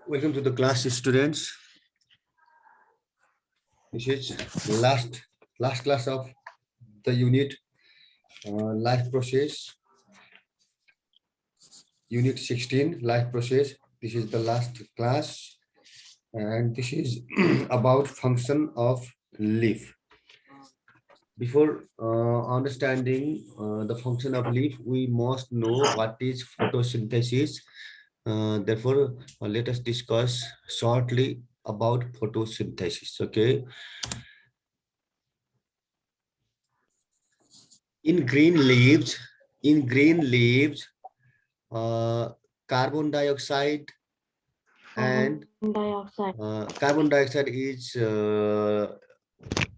Welcome to the class, students. This is last class of the unit life process, unit 16 life process. This is the last class, and this is about function of leaf. Before understanding the function of leaf, we must know what is photosynthesis. Therefore, let us discuss shortly about photosynthesis. Okay. In green leaves, uh, carbon dioxide and carbon dioxide is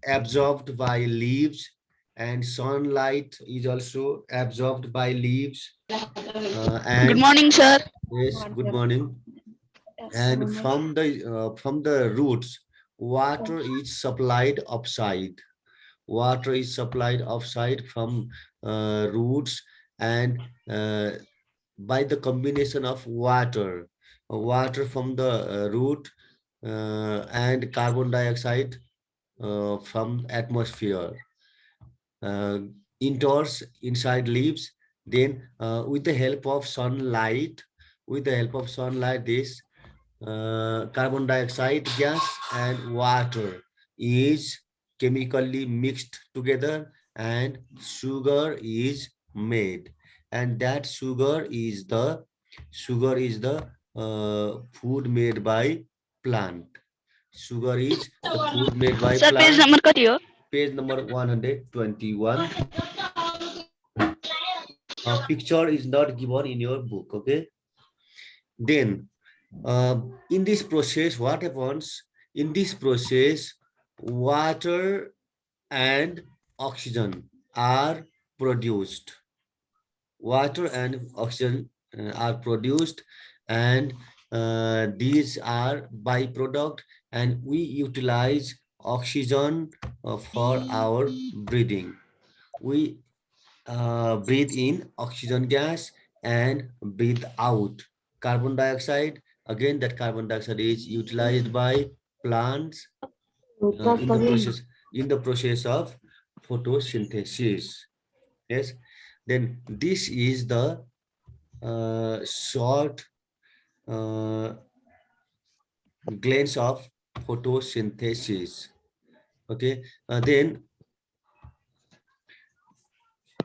absorbed by leaves, and sunlight is also absorbed by leaves. Good And morning, sir. yes, good morning. And from the roots, water is supplied upside. Water is supplied offside from roots, and by the combination of water from the root and carbon dioxide from atmosphere uh, indoors inside leaves. Then with the help of sunlight, this carbon dioxide gas and water is chemically mixed together, and sugar is made, and that sugar is the food made by plant. Sugar is the food made by Sir, page plant. number करियो. Page number 121. Picture is not given in your book. Okay. Then in this process, what happens? In this process, water and oxygen are produced. Water and oxygen are produced, and these are byproduct, and we utilize oxygen for our breathing. We breathe in oxygen gas and breathe out carbon dioxide. Again, that carbon dioxide is utilized by plants in the process of photosynthesis. Yes. Then this is the short uh, glance of photosynthesis. Okay. Then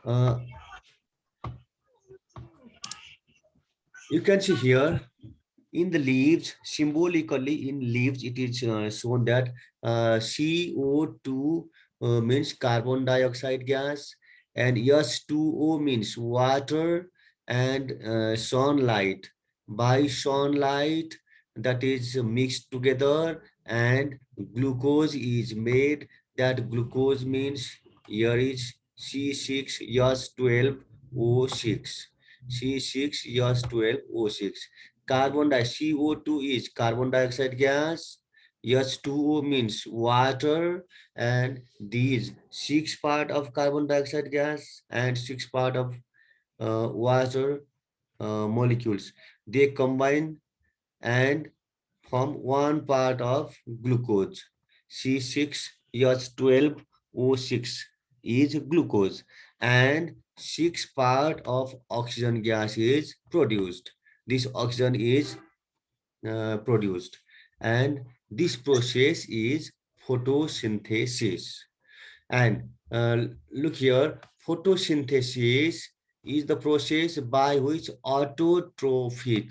uh, you can see here in the leaves, symbolically in leaves, it is shown that CO2 means carbon dioxide gas, and S2O means water, and sunlight. By sunlight, that is mixed together, and glucose is made. That glucose means here is C6H12O6. C6H12O6. Carbon dioxide, CO2 is carbon dioxide gas. H2O means water, and these six part of carbon dioxide gas and six part of water molecules, they combine and form one part of glucose. C6H12O6 is glucose, and six part of oxygen gas is produced. This oxygen is produced, and this process is photosynthesis. And look here, photosynthesis is the process by which autotrophic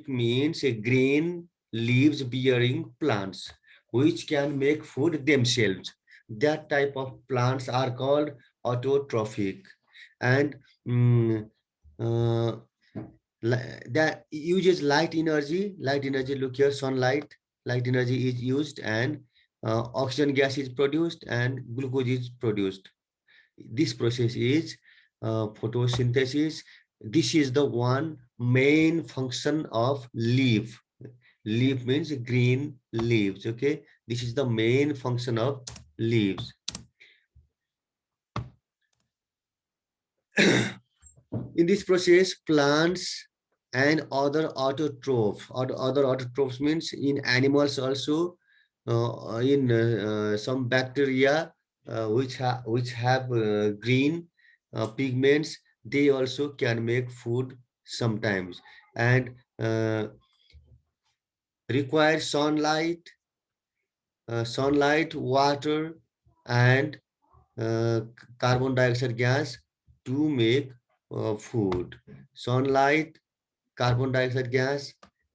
means a green leaves bearing plants which can make food themselves. That type of plants are called autotrophic. And mm, uh, that uses light energy. Look here, sunlight, light energy is used, and oxygen gas is produced, and glucose is produced. This process is photosynthesis. This is the one main function of leaf. Leaf means green leaves. Okay, this is the main function of leaves. In this process, plants and other autotroph. Or other autotrophs means in animals also, in some bacteria which have green pigments, they also can make food sometimes, and require sunlight, water, and carbon dioxide gas to make food. Sunlight, carbon dioxide gas,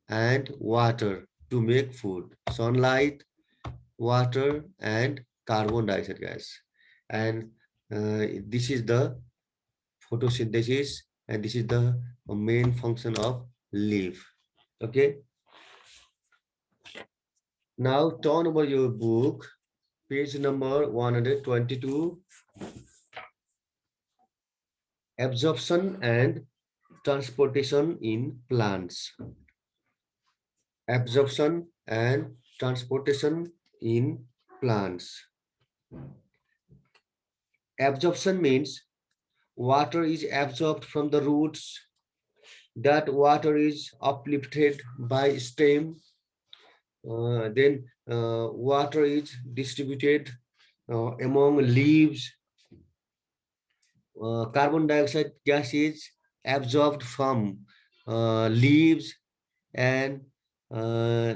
and water to make food. Sunlight, water, and carbon dioxide gas. And this is the photosynthesis, and this is the main function of leaf. Okay. Now turn over your book, page number 122, absorption and transportation in plants. Absorption and transportation in plants. Absorption means water is absorbed from the roots. That water is uplifted by stem. Then water is distributed among leaves. Carbon dioxide gas is absorbed from leaves, and uh,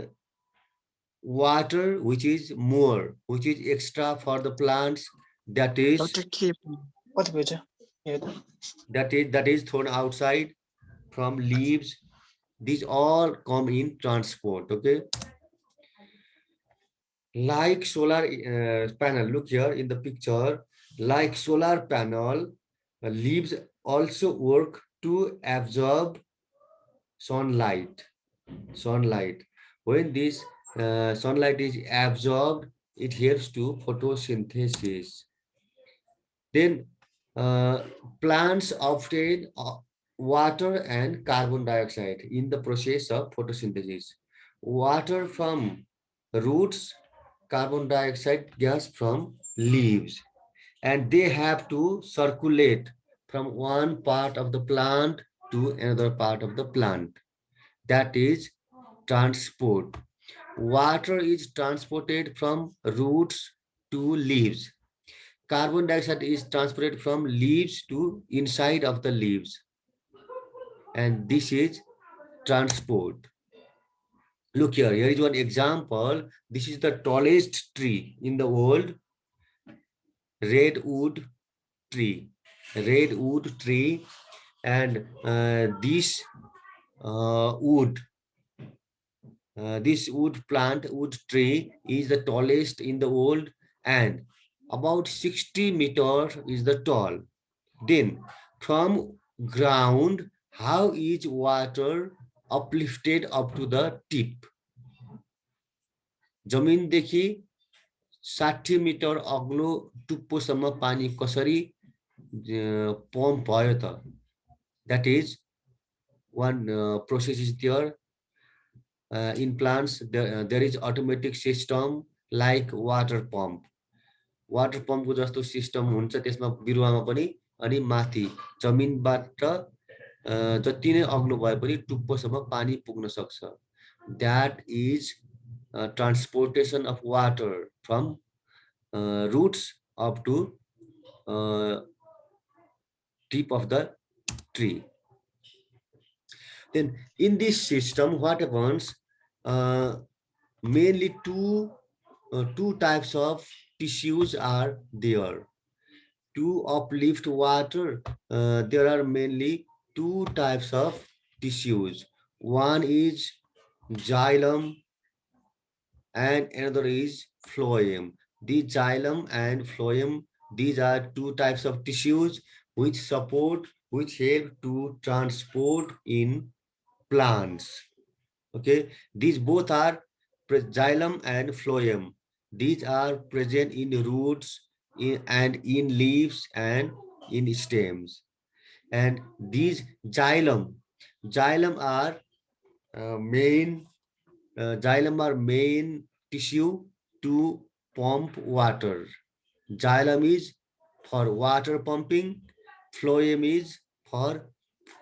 water which is more, which is extra for the plants, that is Dr. Kip, what about you? that is thrown outside from leaves. These all come in transport. Okay, like solar panel, look here in the picture, like solar panel, leaves also work to absorb sunlight. When this sunlight is absorbed, it helps to photosynthesis. Then uh, plants obtain water and carbon dioxide in the process of photosynthesis. Water from roots, carbon dioxide gas from leaves, and they have to circulate from one part of the plant to another part of the plant. That is transport. Water is transported from roots to leaves. Carbon dioxide is transported from leaves to inside of the leaves, and this is transport. Look here, here is one example. This is the tallest tree in the world, redwood tree. Redwood tree, and this wood, this wood tree is the tallest in the world, and about 60 meter is the tall. Then from ground, how is water uplifted up to the tip? जमिनदेखि 60 metre अग्लो टुप्पोसम्म पानी कसरी pump भयो त? That is one process is there. In plants, there is automatic system like water pump. Water पम्पको जस्तो system हुन्छ त्यसमा बिरुवामा पनि, अनि माथि जमिनबाट जति नै अग्लो भए पनि टुप्पोसम्म पानी पुग्न सक्छ. That is transportation of water from roots up to tip of the tree. Then in this system, what happens? Mainly two types of tissues are there. To uplift water, there are mainly two types of tissues. One is xylem and another is phloem. The xylem and phloem, these are two types of tissues which help to transport in plants. Okay, these both are xylem and phloem. These are present in roots, and in leaves and in stems. And these xylem are main xylem are main tissue to pump water. Xylem is for water pumping, phloem is for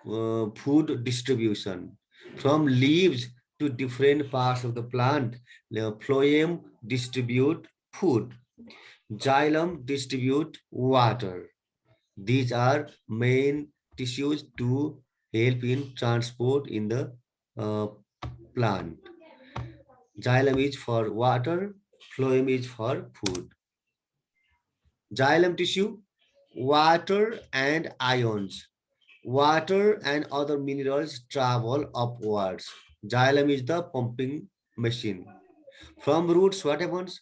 food distribution. From leaves to different parts of the plant, the phloem distribute food, xylem distribute water. These are main tissues to help in transport in the uh, plant. Xylem is for water, phloem is for food. Xylem tissue, water and ions. Water and other minerals travel upwards. Xylem is the pumping machine. From roots, what happens?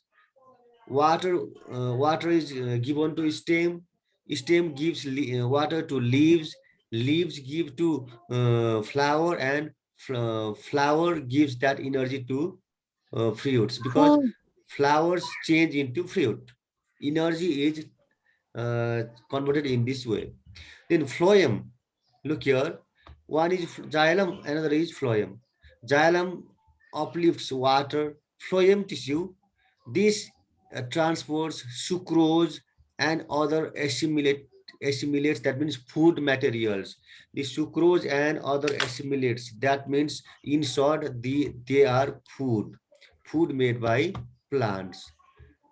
Water is given to stem. Stem gives water to leaves. Leaves give to flower, and flower gives that energy to fruits, because Oh, flowers change into fruit. Energy is converted in this way. Then phloem, look here. One is xylem, another is phloem. Xylem uplifts water. Phloem tissue. This transports sucrose and other assimilates, that means food materials. The sucrose and other assimilates, that means in short they are food made by plants.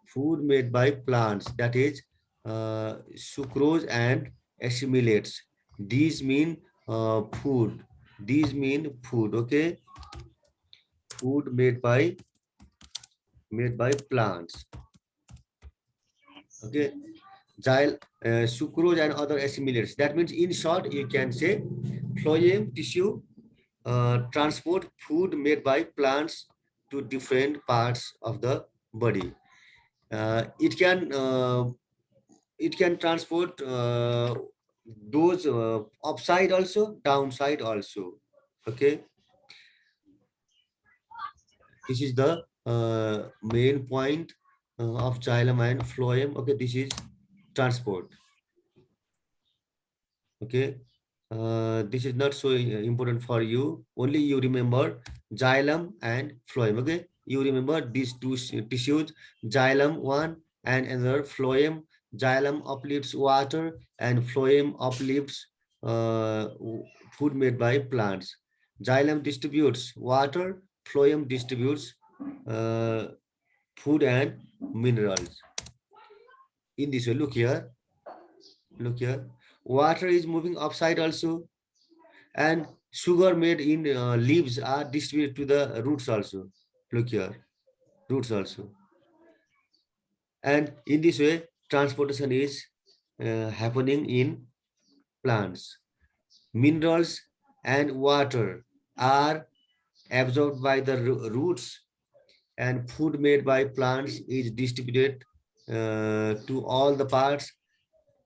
Food made by plants, that is sucrose and assimilates. These mean food. These mean food. Okay, food made by plants. Okay, sucrose and other assimilates. That means in short, you can say phloem tissue transport food made by plants to different parts of the body. It can transport those upside also, downside also. Okay, this is the main point of xylem and phloem. Okay, this is transport. Okay, this is not so important for you. Only you remember xylem and phloem. Okay, you remember these two tissues, xylem one and another phloem. Xylem uplifts water and phloem uplifts food made by plants. Xylem distributes water, phloem distributes uh, food and minerals. In this way, look here. Water is moving upside also, and sugar made in leaves are distributed to the roots also. Look here, roots also. And in this way, transportation is happening in plants. Minerals and water are absorbed by the roots, and food made by plants is distributed to all the parts.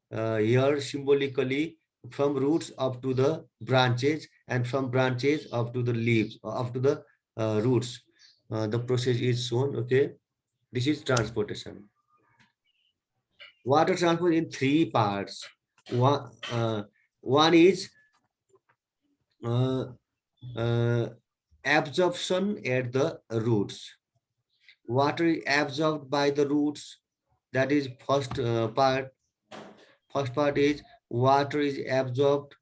Here symbolically, from roots up to the branches, and from branches up to the leaves, up to the roots. The process is shown. Okay, this is transportation. Water transport in three parts. One is uh, uh, absorption at the roots. Water is absorbed by the roots. That is first part. First part is water is absorbed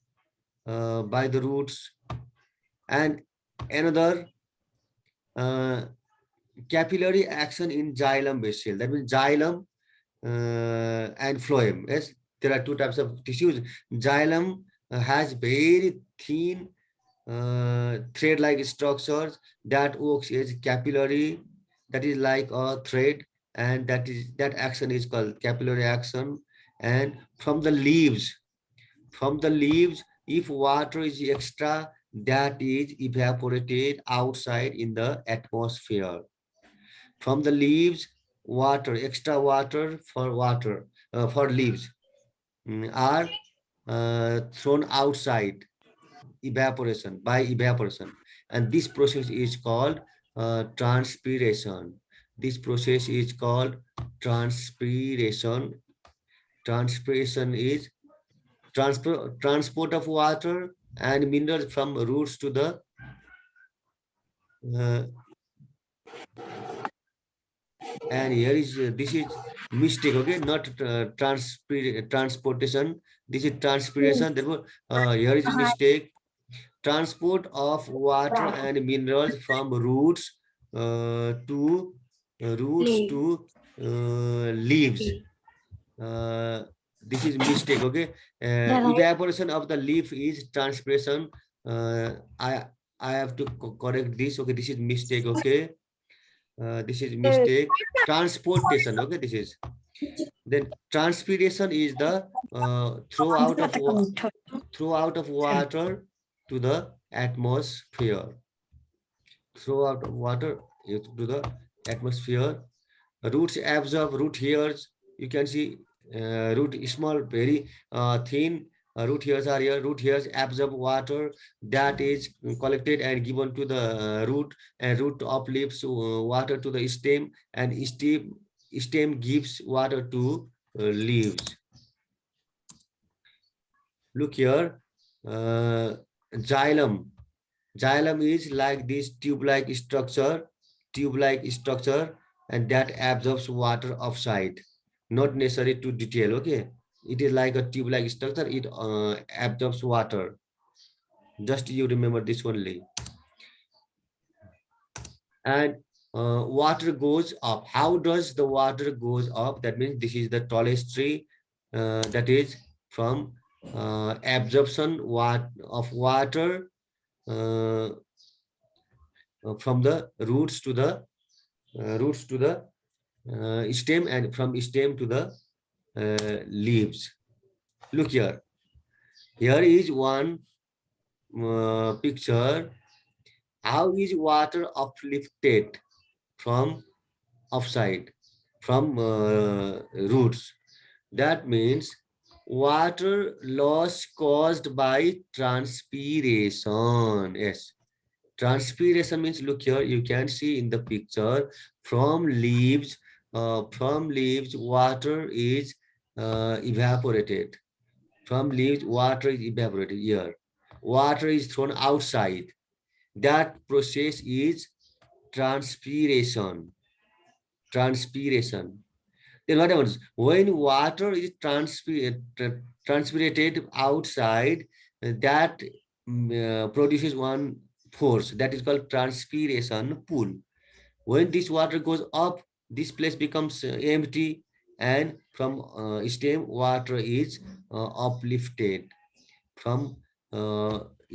by the roots, and another uh, capillary action in xylem vessel. That means xylem and phloem. Yes, there are two types of tissues. Xylem has very thin thread-like structures that works as capillary, that is like a thread, and that action is called capillary action. And from the leaves, if water is extra, that is evaporated outside in the atmosphere. From the leaves, extra water for leaves are thrown outside, by evaporation, and this process is called transpiration. This process is called transpiration. Transpiration is transport of water and minerals from roots to the uh, And here is this is mistake, okay, not transportation. This is transpiration. Therefore, here is mistake. Transport of water and minerals from roots Leaf. to leaves. Uh, this is mistake, okay. Evaporation of the leaf is transpiration. uh, i I have to correct this, okay. This is mistake, okay. This is mistake. Transportation, okay. This is, then transpiration is the throw out of water to the atmosphere. Throw out of water to the atmosphere. Roots absorb, root hairs. You can see root small, very thin root hairs are here. Root hairs absorb water that is collected and given to the root, and root uplifts water to the stem, and stem gives water to leaves. Look here, xylem. Xylem is like this tube-like structure, and that absorbs water offside. Not necessary to detail, okay? It is like a tube-like structure. It absorbs water. Just you remember this only. And water goes up. How does the water goes up? That means this is the tallest tree. That is from absorption of water uh, from the roots to the stem, and from stem to the leaves. Look here. Here is one picture. How is water uplifted from offside, from roots? That means water loss caused by transpiration. Yes. Transpiration means, look here, you can see in the picture, from leaves, water is evaporated. From leaves, water is evaporated here. Water is thrown outside. That process is transpiration. Transpiration. Then what happens? When water is transpirated outside, that produces one force that is called transpiration pull. When this water goes up, this place becomes empty, and from stem, water is uplifted. From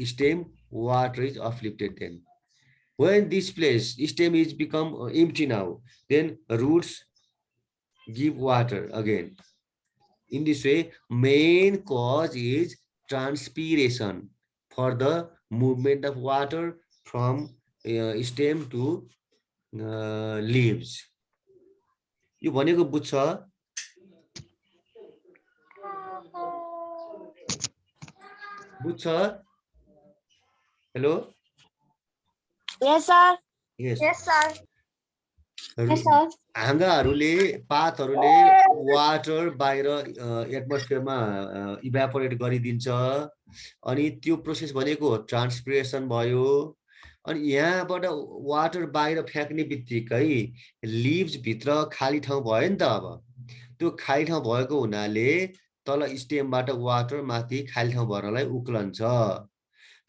stem, water is uplifted. Then when this place stem is become empty now, then roots give water again. In this way, main cause is transpiration for the movement of water from stem to leaves. यो भनेको बुझ्छ? बुझ्छ? Hello? Yes, sir. Yes. Yes, sir. Yes, sir. हाँगाहरूले, पातहरूले water बाहिर एटमोस्फियरमा evaporate गरिदिन्छ, अनि त्यो प्रोसेस भनेको ट्रान्सपिरेसन भयो. अनि यहाँबाट वाटर बाहिर फ्याँक्ने बित्तिकै लिभ्स भित्र खाली ठाउँ भयो नि त. अब त्यो खाली ठाउँ भएको हुनाले तल स्टेमबाट वाटर माथि खाली ठाउँ भर्नलाई उक्लन्छ.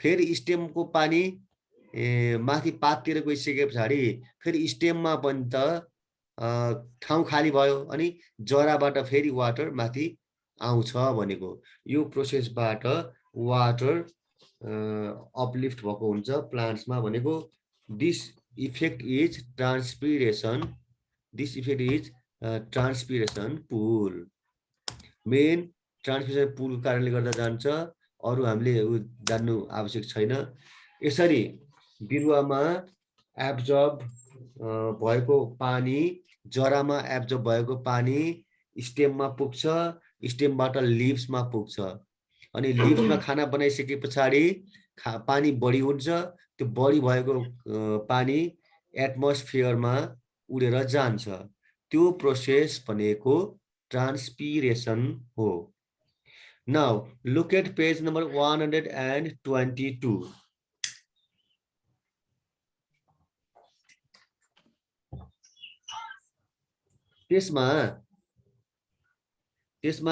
फेरि स्टेमको पानी माथि पाततिर गइसके पछाडि फेरि स्टेममा पनि त ठाउँ खाली भयो, अनि जराबाट फेरि वाटर माथि आउँछ भनेको. यो प्रोसेसबाट वाटर अपलिफ्ट भएको हुन्छ प्लान्ट्समा भनेको. This effect is transpiration. This effect is transpiration pull. Main transpiration पुलको कारणले गर्दा जान्छ, अरू हामीले जान्नु आवश्यक छैन. यसरी बिरुवामा एब्जर्ब भएको पानी, जरामा एब्जर्ब भएको पानी स्टेममा पुग्छ, स्टेमबाट लिभ्समा पुग्छ, अनि लिभ्समा खाना बनाइसके पछाडि पानी बढी हुन्छ. त्यो बढी भएको पानी एटमोस्फियरमा उडेर जान्छ. त्यो प्रोसेस भनेको ट्रान्सपिरेसन हो. Now look at page number 122. त्यसमा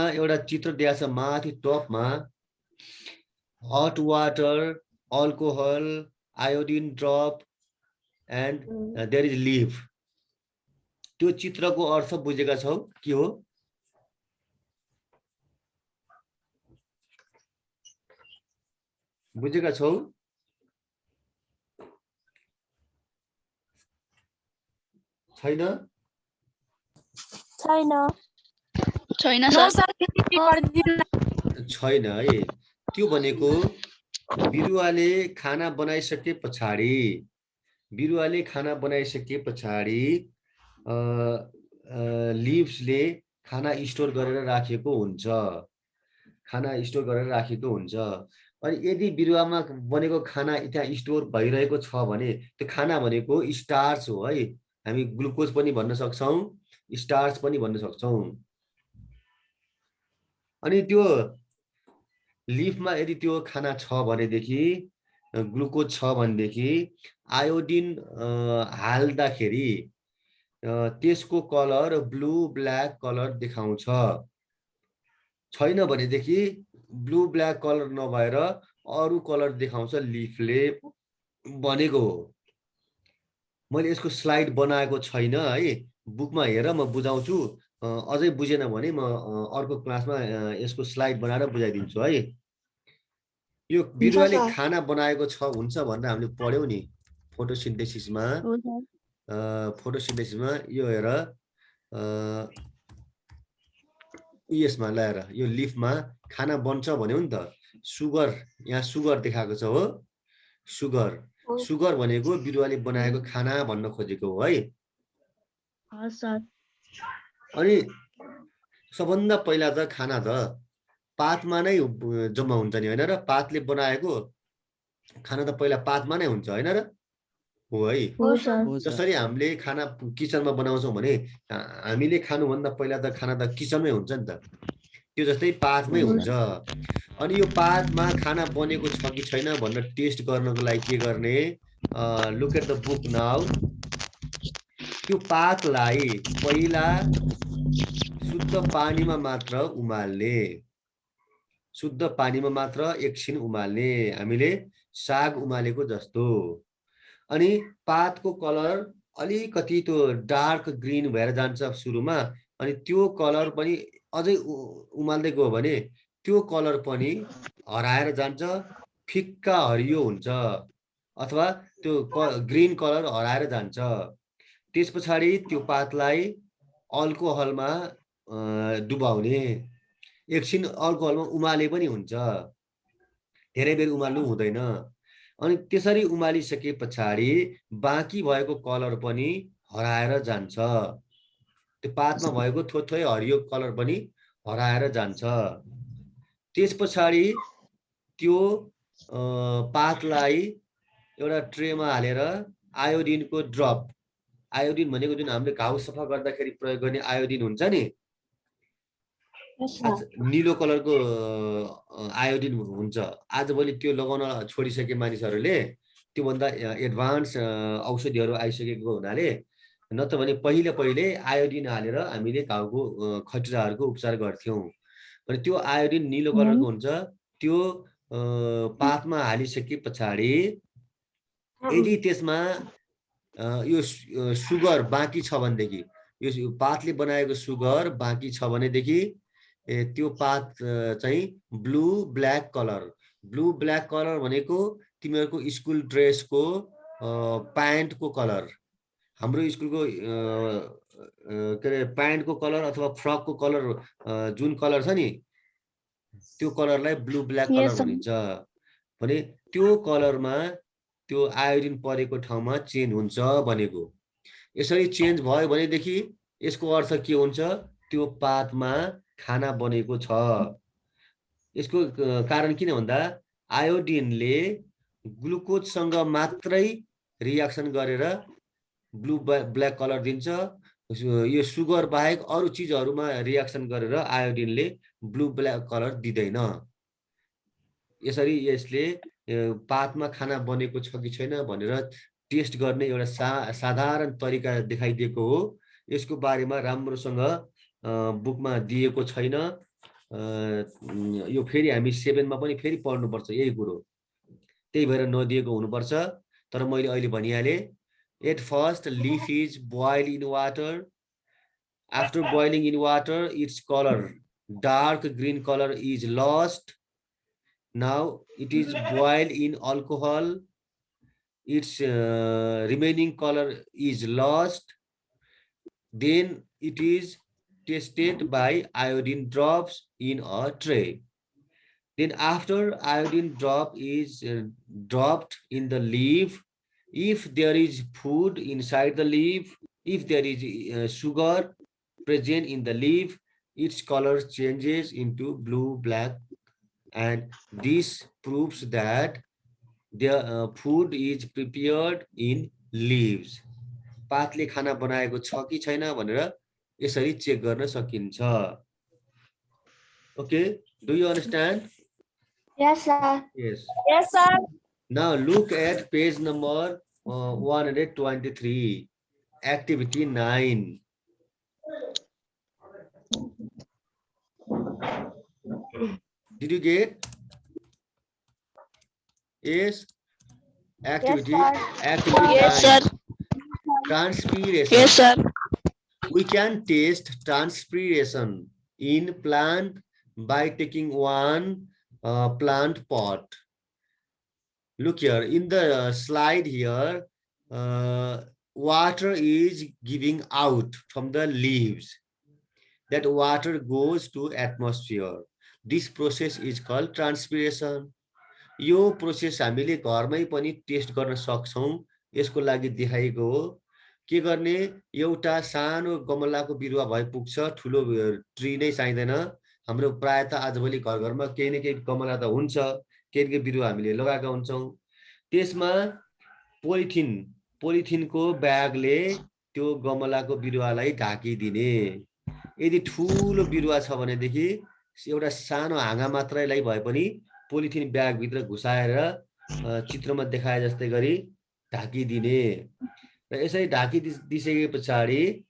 एउटा चित्र दिएको छ माथि टपमा hot water, alcohol, iodine drop, and there is leaf. त्यो चित्रको अर्थ बुझेका छौ के हो? बुझेका छौ? छैन? छैन सर छैन है। त्यो भनेको बिरुवाले खाना बनाइसके पछाडि लिभ्सले खाना स्टोर गरेर राखेको हुन्छ। अनि यदि बिरुवामा बनेको खाना त्यहाँ स्टोर भइरहेको छ भने त्यो खाना भनेको स्टार्च हो है। हामी ग्लुकोज पनि भन्न सक्छौं, स्टार्च पनि भन्न सक्छौं। अनि त्यो लिफमा यदि त्यो खाना छ भनेदेखि, ग्लुकोज छ भनेदेखि आयोडिन हाल्दाखेरि त्यसको कलर ब्लू ब्ल्याक कलर देखाउँछ। छैन भनेदेखि ब्लू ब्ल्याक कलर नभएर अरु कलर देखाउँछ लिफले भनेको हो। मैले यसको स्लाइड बनाएको छैन है, बुकमा हेर म बुझाउँछु। अझै बुझेन भने म अर्को क्लासमा यसको स्लाइड बनाएर बुझाइदिन्छु है। यो बिरुवाले खाना बनाएको छ हुन्छ भनेर हामीले पढ्यौ नि फोटोसिन्थेसिसमा। यो हेर यसमा ल्याएर यो लिफमा खाना बन्छ भन्यो नि त। सुगर, यहाँ सुगर देखाएको छ हो। सुगर भनेको बिरुवाले बनाएको खाना भन्न खोजेको हो है। अनि सबभन्दा पहिला त खाना त पातमा नै जम्मा हुन्छ नि हैन र? पातले बनाएको खाना त पहिला पातमा नै हुन्छ हैन र? हो है। जसरी हामीले खाना किचनमा बनाउँछौं भने हामीले खानुभन्दा पहिला त खाना त किचनमै हुन्छ नि त। त्यो जस्तै पातमै हुन्छ। अनि यो पातमा खाना बनेको छ कि छैन भनेर टेस्ट गर्नको लागि के गर्ने? Look at the book now. त्यो पातलाई पहिला शुद्ध पानीमा मात्र एकछिन उमाल्ने, हामीले साग उमालेको जस्तो। अनि पातको कलर अलिकति त्यो डार्क ग्रीन भएर जान्छ सुरुमा। अनि त्यो कलर पनि अझै उमाल्दै गयो भने त्यो कलर पनि हराएर जान्छ, फिक्का हरियो हुन्छ अथवा त्यो ग्रीन कलर हराएर जान्छ। त्यसपछि त्यो पातलाई अल्कोहलमा डुबाउने, एकछिन अल्कोहलमा उमाले पनि हुन्छ, धेरै बेर उमाल्नु हुँदैन। अनि त्यसरी उमालिसके पछाडि बाँकी भएको कलर पनि हराएर जान्छ। त्यो पातमा भएको थोथोरै हरियो कलर पनि हराएर जान्छ। त्यसपछि त्यो पातलाई एउटा ट्रेमा हालेर आयोडिनको ड्रप, आयोडिन भनेको जुन हामीले घाउ सफा गर्दाखेरि प्रयोग गर्ने आयोडिन हुन्छ नि, नीलो कलरको आयोडिन हुन्छ। आजभोलि त्यो लगाउन छोडिसके मानिसहरूले, त्योभन्दा एडभान्स औषधिहरू आइसकेको हुनाले, नत्र भने पहिले आयोडिन हालेर हामीले घाउको खटिराहरूको उपचार गर्थ्यौं। अनि त्यो आयोडिन नीलो कलरको हुन्छ। त्यो पातमा हालिसके पछाडि यदि त्यसमा यो सुगर बाँकी छ भनेदेखि, यो पातले बनाएको सुगर बाँकी छ भनेदेखि त्यो पात चाहिँ ब्लू ब्ल्याक कलर भनेको तिमीहरूको स्कुल ड्रेसको प्यान्टको कलर, हाम्रो स्कुलको के अरे प्यान्टको कलर अथवा फ्रकको कलर जुन कलर छ नि, त्यो कलरलाई ब्लू ब्ल्याक कलर भनिन्छ। भने त्यो कलरमा त्यो आयोडिन परेको ठाउँमा चेन्ज हुन्छ भनेको। यसरी चेन्ज भयो भनेदेखि यसको अर्थ के हुन्छ? त्यो पातमा खाना बनेको छ। यसको कारण किन भन्दा आयोडिनले ग्लुकोजसँग मात्रै रियाक्सन गरेर ब्लू ब्ल्याक कलर दिन्छ। यो सुगर बाहेक अरु चीजहरुमा रियाक्सन गरेर आयोडिनले ब्लू ब्ल्याक कलर दिदैन। यसरी यसले पातमा खाना बनेको छ कि छैन भनेर टेस्ट गर्ने एउटा साधारण तरिका देखाइदिएको हो। यसको बारेमा राम्रोसँग बुकमा दिएको छैन। यो फेरि हामी 7 मा पनि फेरि पढ्नुपर्छ यही कुरो, त्यही भएर नदिएको हुनुपर्छ। तर मैले अहिले भनिहालेँ, at first leaf is boiled in water. After boiling in water, its color, dark green color, is lost. Now it is boiled in alcohol. Its remaining color is lost. Then it is tested by iodine drops in a tray. Then after iodine drop is dropped in the leaf, if there is food inside the leaf, if there is sugar present in the leaf, its color changes into blue, black, and this proves that the food is prepared in leaves. पातले खाना बनाएको छ कि छैन भनेर यसरी check गर्न सकिन्छ। Okay, do you understand? Yes, sir. Yes. Yes, sir. Now look at page number 123, activity 9. Did you get? Yes. Activity, activity Yes, 9. sir. Transpiration. Yes, sir. We can taste transpiration in plant by taking one plant pot. Look here in the slide here, water is giving out from the leaves. That water goes to atmosphere. This process is called transpiration. Yo process हामीले घरमै पनि test गर्न सक्छौं, यसको लागि देखाएको हो। के गर्ने, एउटा सानो गमलाको बिरुवा भए पुग्छ, ठुलो ट्री नै चाहिँदैन। हाम्रो प्राय त आजभोलि घर घरमा केही न केही गमला त हुन्छ, केही न केही बिरुवा हामीले लगाएका हुन्छौं। त्यसमा पोलिथिनको ब्यागले त्यो गमलाको बिरुवालाई ढाकिदिने। यदि ठुलो बिरुवा छ भनेदेखि एउटा सानो हाँगा मात्रैलाई भए पनि पोलिथिन ब्याग भित्र घुसाएर चित्रमा देखाए जस्तै गरी ढाकिदिने। र यसरी ढाकिदिसके पछाडि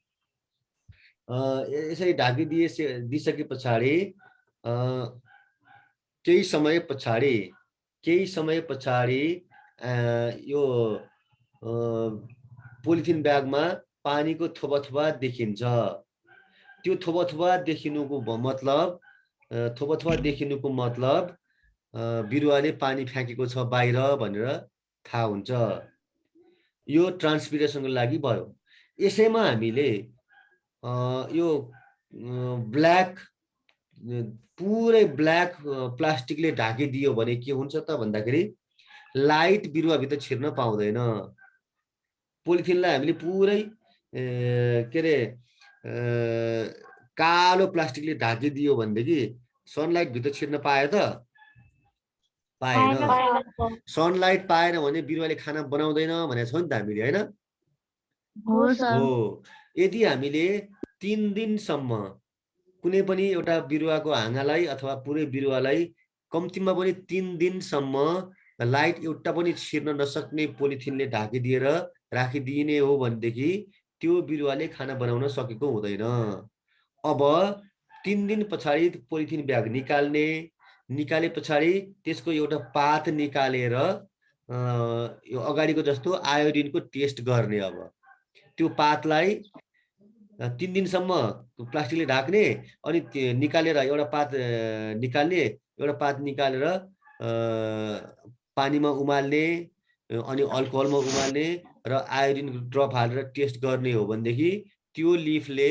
दिसके पछाडि केही समय पछाडि यो पोलिथिन ब्यागमा पानीको थोपा देखिन्छ। त्यो थोपा देखिनुको मतलब बिरुवाले पानी फ्याँकेको छ बाहिर भनेर थाहा हुन्छ। यो ट्रान्सपिरेसनको लागि भयो। यसैमा हामीले यो ब्ल्याक, पुरै ब्ल्याक प्लास्टिकले ढाकिदियो भने के हुन्छ त भन्दाखेरि लाइट बिरुवा भित्र छिर्न पाउँदैन। पोलिथिनलाई हामीले पुरै के रे कालो प्लास्टिकले ढाकिदियो भनेदेखि सनलाइट भित्र छिर्न पायो त? पाएन। सनलाइट पाएन भने बिरुवाले खाना बनाउँदैन भनेको छ नि त हामीले, हैन? हो। यदि हामीले 3 दिनसम्म कुनै पनि एउटा बिरुवाको हाँगालाई अथवा पुरै बिरुवालाई कम्तीमा पनि 3 दिनसम्म लाइट एउटा पनि छिर्न नसक्ने पोलिथिनले ढाकिदिएर राखिदिने हो भनेदेखि त्यो बिरुवाले खाना बनाउन सकेको हुँदैन। अब 3 दिन पछाडि पोलिथिन ब्याग निकाले पछाडि त्यसको एउटा पात निकालेर यो अगाडिको जस्तो आयोडिनको टेस्ट गर्ने। अब त्यो पातलाई 3 दिनसम्म प्लास्टिकले ढाक्ने, अनि निकालेर एउटा पात निकालेर पानीमा उमाल्ने, अनि अल्कोहलमा उमाल्ने र आयोडिन ड्रप हालेर टेस्ट गर्ने हो भनेदेखि त्यो लिफले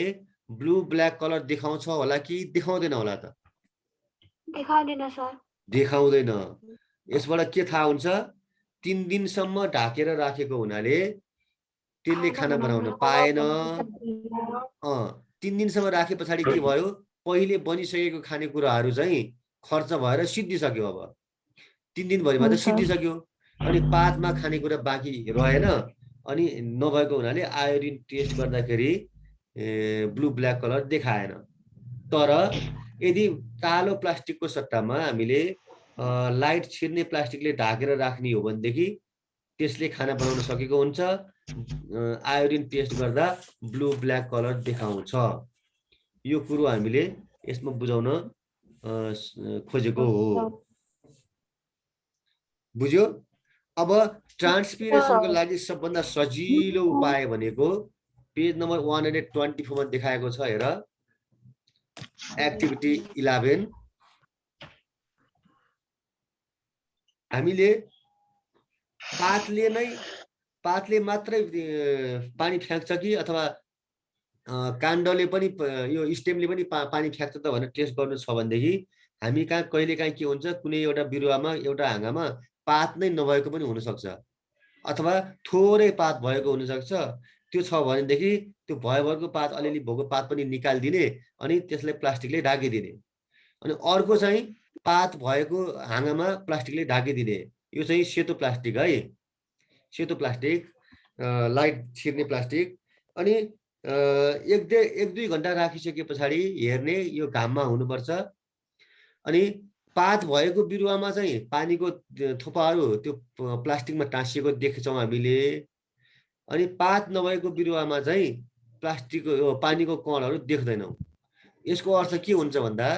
ब्लू ब्ल्याक कलर देखाउँछ होला कि देखाउँदैन होला त? देखाउँदैन सर। देखाउँदैन। यसबाट के थाहा हुन्छ? 3 दिनसम्म ढाकेर राखेको हुनाले त्यसले खाना बनाउन पाएन। 3 दिनसम्म राखे पछाडि के भयो? पहिले बनिसकेको खानेकुराहरू चाहिँ खर्च भएर सिद्धिसक्यो। अब 3 दिनभरिमा त सिद्धिसक्यो, अनि पातमा खानेकुरा बाँकी रहेन, अनि नभएको हुनाले आयोडिन टेस्ट गर्दाखेरि ब्लू ब्ल्याक कलर देखाएन। तर यदि कालो प्लास्टिकको सट्टामा हामीले लाइट छिर्ने प्लास्टिकले ढाकेर राख्ने हो भनेदेखि त्यसले खाना बनाउन सकेको हुन्छ। आयोडिन टेस्ट गर्दा ब्लू ब्ल्याक कलर देखाउँछ। यो कुरो हामीले यसमा बुझाउन खोजेको हो। बुझ्यो? अब ट्रान्सपिरेसनको लागि सबभन्दा सजिलो उपाय भनेको पेज नम्बर 124 मा देखाएको छ हेर। एक्टिभिटी 11 हामीले पातले मात्रै पानी फ्याँक्छ कि अथवा काण्डले पनि यो स्टेमले पनि पानी फ्याँक्छ त भनेर टेस्ट गर्नु छ भनेदेखि हामी कहाँ कहिलेकाहीँ के हुन्छ, कुनै एउटा बिरुवामा एउटा हाँगामा पात नै नभएको पनि हुनसक्छ अथवा थोरै पात भएको हुनसक्छ। त्यो छ भनेदेखि त्यो भयभरको पात अलिअलि भएको पात पनि निकालिदिने अनि त्यसलाई प्लास्टिकले ढाकिदिने। अनि अर्को चाहिँ पात भएको हाँगामा प्लास्टिकले ढाकिदिने। यो चाहिँ सेतो प्लास्टिक है, सेतो प्लास्टिक, लाइट छिर्ने प्लास्टिक। अनि एक दुई घन्टा राखिसके पछाडि हेर्ने यो घाममा हुनुपर्छ। अनि पात भएको बिरुवामा चाहिँ पानीको थोपाहरू त्यो प्लास्टिकमा टाँसिएको देख्छौँ हामीले। अनि पात नभएको बिरुवामा चाहिँ प्लास्टिकको पानीको कणहरू देख्दैनौँ। यसको अर्थ के हुन्छ भन्दा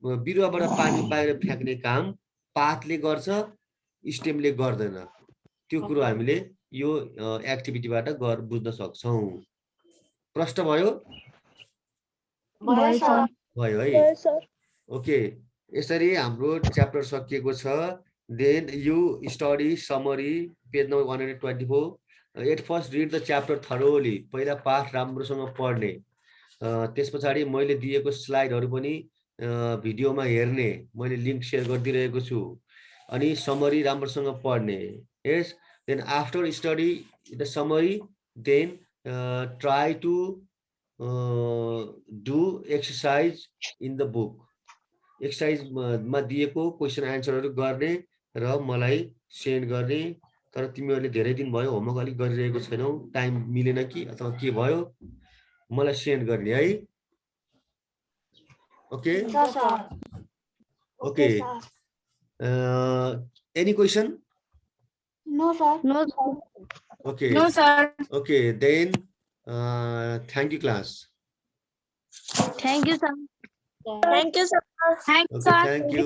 बिरुवाबाट पानी बाहिर फ्याँक्ने काम पातले गर्छ, स्टेमले गर्दैन। त्यो कुरो हामीले यो एक्टिभिटीबाट बुझ्न सक्छौँ। प्रश्न भयो? भयो है। ओके, यसरी हाम्रो च्याप्टर सकिएको छ। Then you study summary page number 124। At first read the chapter thoroughly. पहिला पाठ राम्रोसँग पढ्ने, त्यस पछाडि मैले दिएको स्लाइडहरू पनि भिडियोमा हेर्ने, मैले लिङ्क सेयर गरिदिरहेको छु। अनि समरी राम्रोसँग पढ्ने। Yes, then after study the summary then try to do exercise in the book. एक्सर्साइजमा दिएको क्वेसन एन्सरहरू गर्ने र मलाई सेन्ड गर्ने। तर तिमीहरूले धेरै दिन भयो होमवर्क अलिक गरिरहेको छैनौ, टाइम मिलेन कि अथवा के भयो, मलाई सेन्ड गर्ने है। Okay okay, any question? No, sir. Okay. No, sir. Okay, then thank you class. Thank you, sir. Thank you, sir. Thank you, Okay, sir. thank you.